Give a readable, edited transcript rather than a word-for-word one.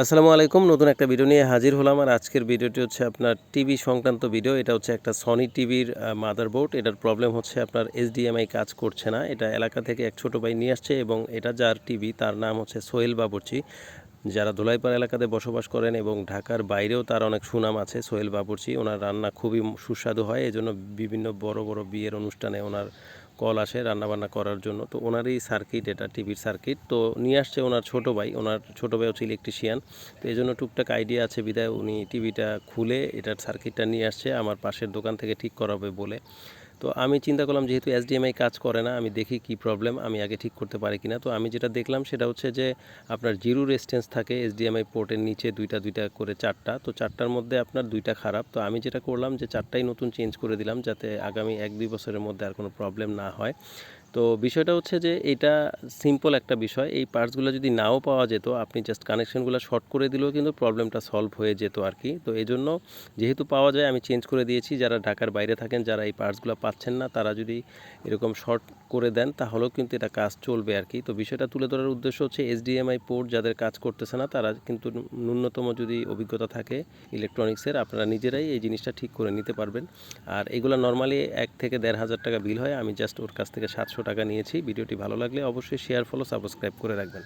আসসালামু আলাইকুম। নতুন একটা ভিডিও নিয়ে হাজির হলাম। আর আজকের ভিডিওটি হচ্ছে আপনার টিভি সংক্রান্ত ভিডিও। এটা হচ্ছে একটা সনি টিভির মাদারবোর্ড। এটার প্রবলেম হচ্ছে আপনার এইচডিএমআই কাজ করছে না। এটা এলাকা থেকে এক ছোট ভাই নিয়ে আসছে এবং এটা যার টিভি তার নাম হচ্ছে সোহেল বাবুর্চি। যারা ধোলাইপাড়া এলাকাতে বসবাস করেন এবং ঢাকার বাইরেও তার অনেক সুনাম আছে সোহেল বাবুর্চি। ওনার রান্না খুবই সুস্বাদু হয়। এজন্য বিভিন্ন বড় বড় বিয়ের অনুষ্ঠানে ওনার কল আসে রান্নাবান্না করার জন্য। তো ওনারই সার্কিট, এটা টিভির সার্কিট। তো নিয়ে আসছে ওনার ছোট ভাই। ওনার ছোট ভাই হচ্ছে ইলেকট্রিশিয়ান। তো এই জন্য টুকটাক আইডিয়া আছে বিধায় উনি টিভিটা খুলে এটার সার্কিটটা নিয়ে আসছে আমার পাশের দোকান থেকে ঠিক করাবে বলে। তো আমি চিন্তা করলাম যেহেতু এইচডিএমআই কাজ করে না, আমি দেখি কি প্রবলেম, আমি আগে ঠিক করতে পারি কিনা। তো আমি যেটা দেখলাম সেটা হচ্ছে যে আপনার জিরো রেজিস্ট্যান্স থাকে এইচডিএমআই পোর্টের নিচে দুইটা দুইটা করে চারটা, তো চারটার মধ্যে আপনার দুইটা খারাপ। তো আমি যেটা করলাম যে চারটাই নতুন চেঞ্জ করে দিলাম যাতে আগামী 1-2 বছরের মধ্যে আর কোনো প্রবলেম না হয়। তো বিষয়টা হচ্ছে যে এটা সিম্পল একটা বিষয়। এই পার্টসগুলো যদি নাও পাওয়া যেত, আপনি জাস্ট কানেকশনগুলো শর্ট করে দিলেও কিন্তু প্রবলেমটা সলভ হয়ে যেত আর কি। তো এই জন্য যেহেতু পাওয়া যায় আমি চেঞ্জ করে দিয়েছি। যারা ঢাকার বাইরে থাকেন, যারা এই পার্টসগুলো পাচ্ছেন না, তারা যদি এরকম শর্ট করে দেন তাহলেও কিন্তু এটা কাজ চলবে আর কি। তো বিষয়টা তুলে ধরার উদ্দেশ্য হচ্ছে এইচডিএমআই পোর্ট যাদের কাজ করতেছে না তারা কিন্তু ন্যূনতম যদি অভিজ্ঞতা থাকে ইলেকট্রনিক্সের, আপনারা নিজেরাই এই জিনিসটা ঠিক করে নিতে পারবেন। আর এগুলো নর্মালি 1 থেকে 1,500 টাকা বিল হয়। আমি জাস্ট ওর কাছ থেকে 700 টাকা নিয়েছি। ভিডিওটি ভালো লাগলে অবশ্যই শেয়ার, ফলো, সাবস্ক্রাইব করে রাখবেন।